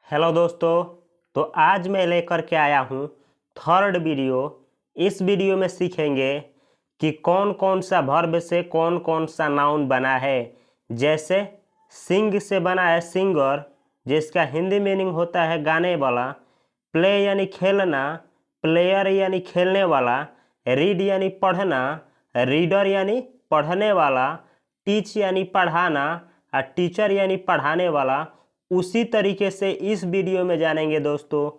Hello दोस्तों। तो आज मैं लेकर के आया हूँ थर्ड वीडियो। इस वीडियो में सीखेंगे कि कौन कौन सा वर्ब से कौन कौन सा नाउन बना है। जैसे सिंग से बना है सिंगर, जिसका हिंदी मीनिंग होता है गाने वाला। प्ले यानी खेलना, प्लेयर यानी खेलने वाला। रीड यानी पढ़ना, रीडर यानी पढ़ने वाला। टीच यानी पढ़ाना और टीचर यानी पढ़ाने वाला। उसी तरीके से इस वीडियो में जानेंगे दोस्तों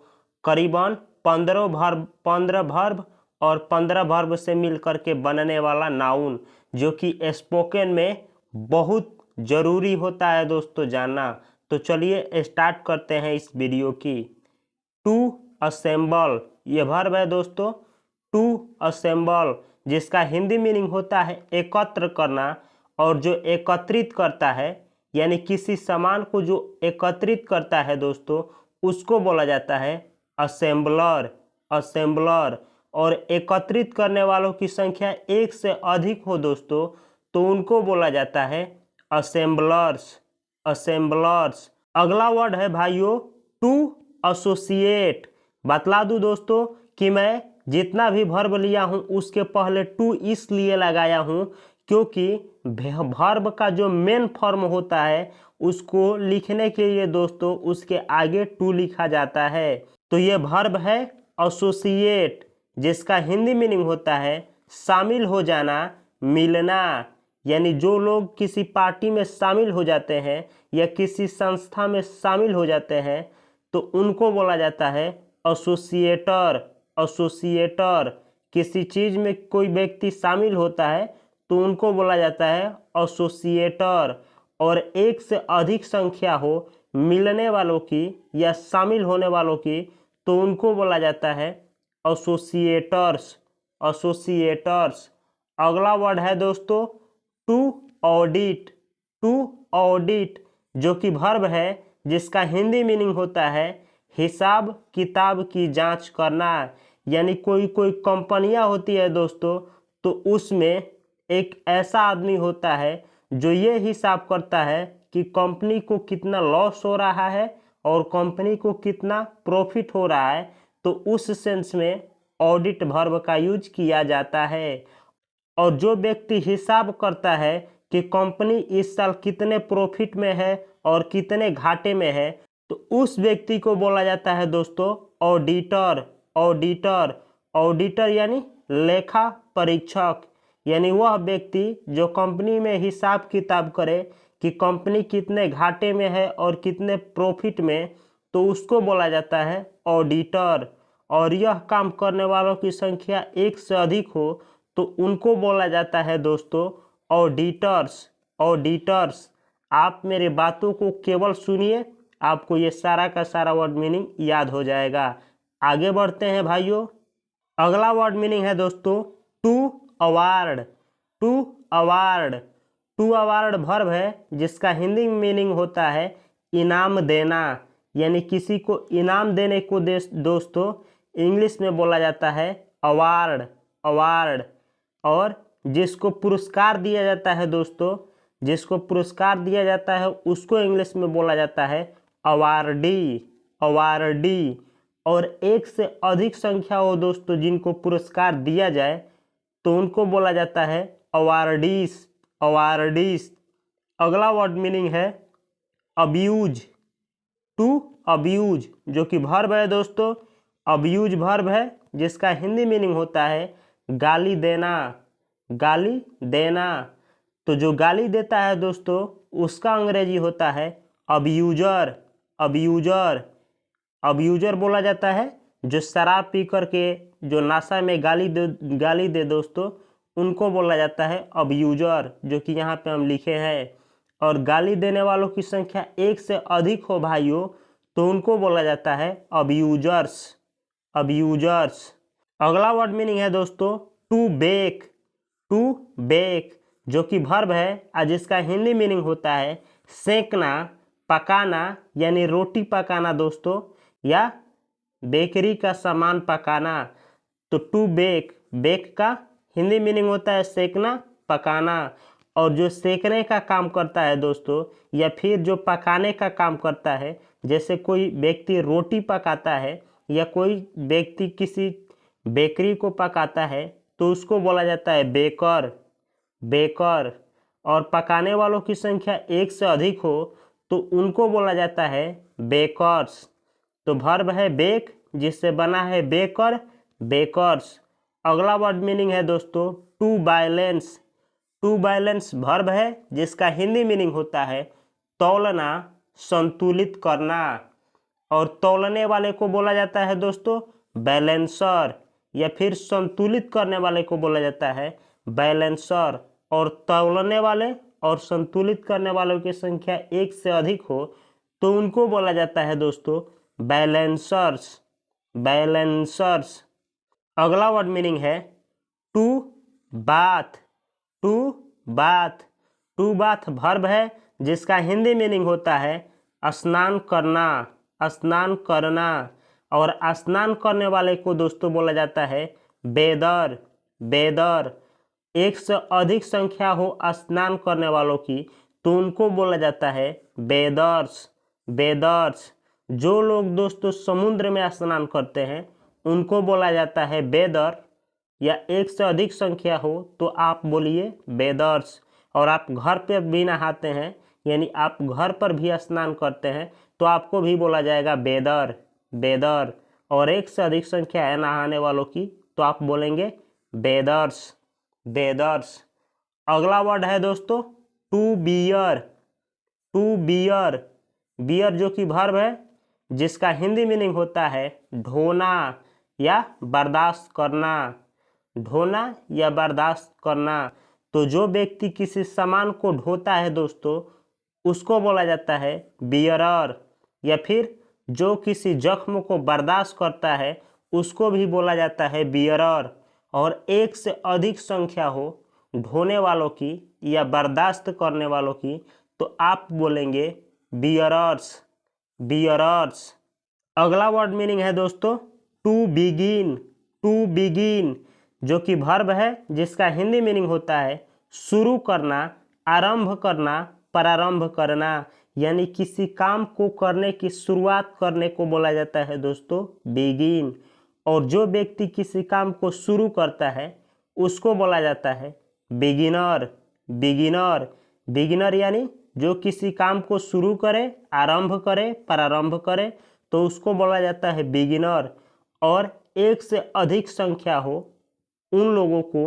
करीबन 15 वर्ब और 15 वर्ब से मिलकर के बनने वाला नाउन, जो कि स्पोकन में बहुत ज़रूरी होता है दोस्तों जानना। तो चलिए स्टार्ट करते हैं इस वीडियो की। टू असेंबल ये वर्ब है दोस्तों। टू असेंबल, जिसका हिंदी मीनिंग होता है एकत्र करना, और जो एकत्रित करता है यानी किसी सामान को जो एकत्रित करता है दोस्तों, उसको बोला जाता है असेंबलर। असेंबलर। और एकत्रित करने वालों की संख्या एक से अधिक हो दोस्तों, तो उनको बोला जाता है असेंबलर्स। असेंबलर्स। अगला वर्ड है भाइयों टू एसोसिएट। बतला दूं दोस्तों कि मैं जितना भी वर्ब लिया हूं उसके पहले टू इसलिए लगाया हूं क्योंकि वर्ब का जो मेन फॉर्म होता है उसको लिखने के लिए दोस्तों उसके आगे टू लिखा जाता है। तो ये वर्ब है एसोसिएट, जिसका हिंदी मीनिंग होता है शामिल हो जाना, मिलना। यानी जो लोग किसी पार्टी में शामिल हो जाते हैं या किसी संस्था में शामिल हो जाते हैं तो उनको बोला जाता है एसोसिएटर। एसोसिएटर। किसी चीज़ में कोई व्यक्ति शामिल होता है तो उनको बोला जाता है एसोसिएटर। और एक से अधिक संख्या हो मिलने वालों की या शामिल होने वालों की तो उनको बोला जाता है एसोसिएटर्स। एसोसिएटर्स। अगला वर्ड है दोस्तों टू ऑडिट। टू ऑडिट, जो कि वर्ब है जिसका हिंदी मीनिंग होता है हिसाब किताब की जांच करना। यानी कोई कोई कंपनियां होती है दोस्तों, तो उसमें एक ऐसा आदमी होता है जो ये हिसाब करता है कि कंपनी को कितना लॉस हो रहा है और कंपनी को कितना प्रॉफिट हो रहा है। तो उस सेंस में ऑडिट वर्ब का यूज किया जाता है। और जो व्यक्ति हिसाब करता है कि कंपनी इस साल कितने प्रॉफिट में है और कितने घाटे में है, तो उस व्यक्ति को बोला जाता है दोस्तों ऑडिटर। ऑडिटर। ऑडिटर यानी लेखा परीक्षक। यानी वह व्यक्ति जो कंपनी में हिसाब किताब करे कि कंपनी कितने घाटे में है और कितने प्रॉफिट में, तो उसको बोला जाता है ऑडिटर। और यह काम करने वालों की संख्या एक से अधिक हो तो उनको बोला जाता है दोस्तों ऑडिटर्स। ऑडिटर्स। आप मेरे बातों को केवल सुनिए, आपको ये सारा का सारा वर्ड मीनिंग याद हो जाएगा। आगे बढ़ते हैं भाइयों। अगला वर्ड मीनिंग है दोस्तों to award. To award. To award verb है जिसका हिंदी मीनिंग होता है इनाम देना। यानी किसी को इनाम देने को दोस्तों इंग्लिश में बोला जाता है अवार्ड। अवार्ड। और जिसको पुरस्कार दिया जाता है दोस्तों, जिसको पुरस्कार दिया जाता है उसको इंग्लिश में बोला जाता है अवार्डी। अवार्डी। और एक से अधिक संख्या हो दोस्तों जिनको पुरस्कार दिया जाए तो उनको बोला जाता है अवार्डीज। अवार्डीज। अगला वर्ड मीनिंग है अब्यूज। टू अब्यूज, जो कि वर्ब है दोस्तों। अब्यूज वर्ब है जिसका हिंदी मीनिंग होता है गाली देना। गाली देना। तो जो गाली देता है दोस्तों उसका अंग्रेजी होता है अब्यूजर। अब्यूजर। अब्यूजर बोला जाता है जो शराब पी करके जो नशा में गाली दे दोस्तों, उनको बोला जाता है अब्यूजर, जो कि यहाँ पे हम लिखे हैं। और गाली देने वालों की संख्या एक से अधिक हो भाइयों तो उनको बोला जाता है अब्यूजर्स। अब्यूजर्स। अगला वर्ड मीनिंग है दोस्तों टू बेक। टू बेक, जो कि वर्ब है और जिसका हिंदी मीनिंग होता है सेंकना, पकाना। यानी रोटी पकाना दोस्तों, या बेकरी का सामान पकाना। तो टू बेक, बेक का हिंदी मीनिंग होता है सेकना, पकाना। और जो सेकने का काम करता है दोस्तों या फिर जो पकाने का काम करता है जैसे कोई व्यक्ति रोटी पकाता है या कोई व्यक्ति किसी बेकरी को पकाता है तो उसको बोला जाता है बेकर, बेकर। और पकाने वालों की संख्या एक से अधिक हो तो उनको बोला जाता है बेकर्स। तो वर्ब है बेक, जिससे बना है बेकर, बेकर्स। अगला वर्ड मीनिंग है दोस्तों to balance. To balance verb है जिसका हिंदी मीनिंग होता है तौलना, संतुलित करना। और तौलने वाले को बोला जाता है दोस्तों बैलेंसर, या फिर संतुलित करने वाले को बोला जाता है बैलेंसर। और तौलने वाले और संतुलित करने वालों की संख्या एक से अधिक हो तो उनको बोला जाता है दोस्तों बैलेंसर्स, बैलेंसर्स। अगला वर्ड मीनिंग है to bath. To bath, to bath verb है जिसका हिंदी मीनिंग होता है स्नान करना, स्नान करना। और स्नान करने वाले को दोस्तों बोला जाता है बेदर, बेदर। एक से अधिक संख्या हो स्नान करने वालों की तो उनको बोला जाता है बेदर्स, बेदर्स। जो लोग दोस्तों समुद्र में स्नान करते हैं उनको बोला जाता है बेदर, या एक से अधिक संख्या हो तो आप बोलिए बेदर्स। और आप घर पे भी नहाते हैं यानी आप घर पर भी स्नान करते हैं तो आपको भी बोला जाएगा बेदर, बेदर। और एक से अधिक संख्या है नहाने वालों की तो आप बोलेंगे बेदर्स, बेदर्स। अगला वर्ड है दोस्तों to bear. To bear, bear जो कि वर्ब है जिसका हिंदी मीनिंग होता है ढोना या बर्दाश्त करना, ढोना या बर्दाश्त करना। तो जो व्यक्ति किसी सामान को ढोता है दोस्तों उसको बोला जाता है बियरर, या फिर जो किसी जख्म को बर्दाश्त करता है उसको भी बोला जाता है बियरर। और एक से अधिक संख्या हो ढोने वालों की या बर्दाश्त करने वालों की तो आप बोलेंगे बियरर्स, बियरर्स। अगला वर्ड मीनिंग है दोस्तों टू बिगिन। टू बिगिन जो कि वर्ब है जिसका हिंदी मीनिंग होता है शुरू करना, आरंभ करना, प्रारंभ करना। यानी किसी काम को करने की शुरुआत करने को बोला जाता है दोस्तों बिगिन। और जो व्यक्ति किसी काम को शुरू करता है उसको बोला जाता है बिगिनर, बिगिनर। बिगिनर यानी जो किसी काम को शुरू करे, आरंभ करे, प्रारंभ करे तो उसको बोला जाता है बिगिनर। और एक से अधिक संख्या हो उन लोगों को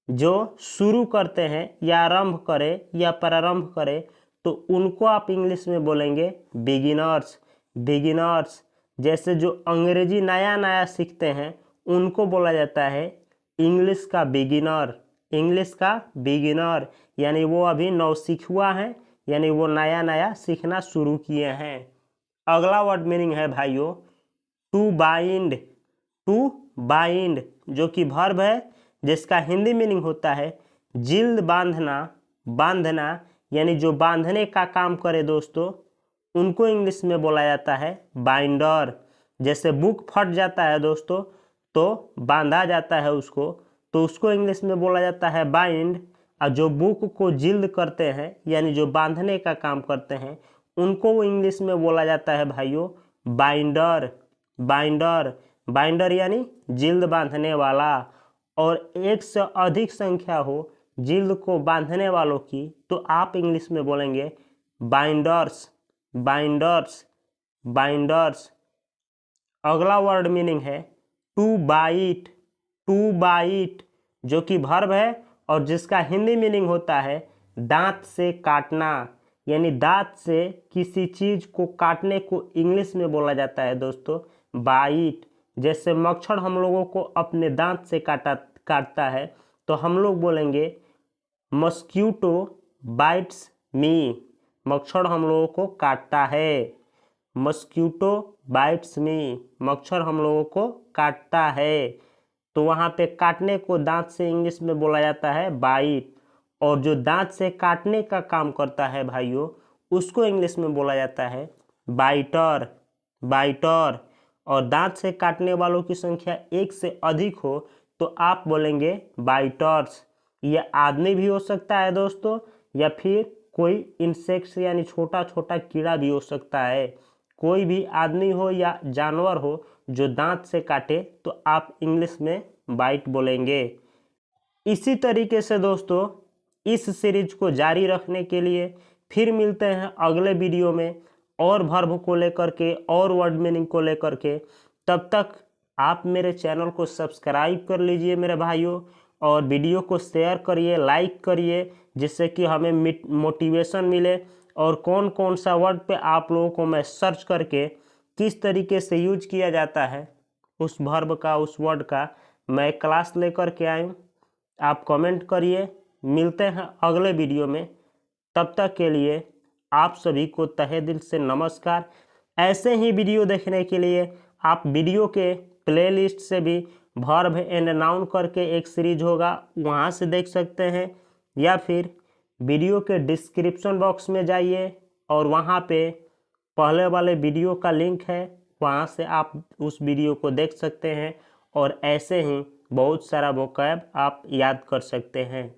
जो शुरू करते हैं या आरंभ करे या प्रारंभ करे तो उनको आप इंग्लिश में बोलेंगे बिगिनर्स, बिगिनर्स। जैसे जो अंग्रेजी नया नया सीखते हैं उनको बोला जाता है इंग्लिश का बिगिनर, इंग्लिश का बिगिनर। यानी वो अभी नौसिखुआ हैं, यानी वो नया नया सीखना शुरू किए हैं। अगला वर्ड मीनिंग है भाइयों टू बाइंड। टू बाइंड जो कि वर्ब है जिसका हिंदी मीनिंग होता है जिल्द बांधना, बांधना। यानी जो बांधने का काम करे दोस्तों उनको इंग्लिश में बोला जाता है बाइंडर। जैसे बुक फट जाता है दोस्तों तो बांधा जाता है उसको, तो उसको इंग्लिश में बोला जाता है बाइंड। और जो बुक को जिल्द करते हैं यानी जो बांधने का काम करते हैं उनको इंग्लिश में बोला जाता है भाइयों बाइंडर, बाइंडर। बाइंडर यानी जिल्द बांधने वाला। और एक से अधिक संख्या हो जिल्द को बांधने वालों की तो आप इंग्लिश में बोलेंगे बाइंडर्स, बाइंडर्स, बाइंडर्स। अगला वर्ड मीनिंग है टू बाइट। टू बाइट जो कि वर्ब है और जिसका हिंदी मीनिंग होता है दांत से काटना। यानी दांत से किसी चीज को काटने को इंग्लिश में बोला जाता है दोस्तों बाइट। जैसे मच्छर हम लोगों को अपने दांत से काटता है तो हम लोग बोलेंगे मस्क्यूटो बाइट्स मी। मच्छर हम लोगों को काटता है, मस्क्यूटो बाइट्स मी, मच्छर हम लोगों को काटता है। तो वहाँ पे काटने को दांत से इंग्लिश में बोला जाता है बाइट। और जो दांत से काटने का काम करता है भाइयों उसको इंग्लिश में बोला जाता है बाइटर, बाइटर। और दांत से काटने वालों की संख्या एक से अधिक हो तो आप बोलेंगे बाइटर्स। यह आदमी भी हो सकता है दोस्तों या फिर कोई इंसेक्ट्स यानी छोटा छोटा कीड़ा भी हो सकता है। कोई भी आदमी हो या जानवर हो जो दांत से काटे तो आप इंग्लिश में बाइट बोलेंगे। इसी तरीके से दोस्तों इस सीरीज को जारी रखने के लिए फिर मिलते हैं अगले वीडियो में और वर्ब को लेकर के और वर्ड मीनिंग को लेकर के। तब तक आप मेरे चैनल को सब्सक्राइब कर लीजिए मेरे भाइयों, और वीडियो को शेयर करिए, लाइक करिए, जिससे कि हमें मोटिवेशन मिले और कौन कौन सा वर्ड पे आप लोगों को मैं सर्च करके किस तरीके से यूज किया जाता है उस वर्ब का, उस वर्ड का मैं क्लास लेकर के आऊँ। आप कमेंट करिए। मिलते हैं अगले वीडियो में। तब तक के लिए आप सभी को तहे दिल से नमस्कार। ऐसे ही वीडियो देखने के लिए आप वीडियो के प्लेलिस्ट से भी वर्ब एंड नाउन करके एक सीरीज होगा, वहाँ से देख सकते हैं, या फिर वीडियो के डिस्क्रिप्शन बॉक्स में जाइए और वहाँ पे पहले वाले वीडियो का लिंक है, वहाँ से आप उस वीडियो को देख सकते हैं और ऐसे ही बहुत सारा वोकैब आप याद कर सकते हैं।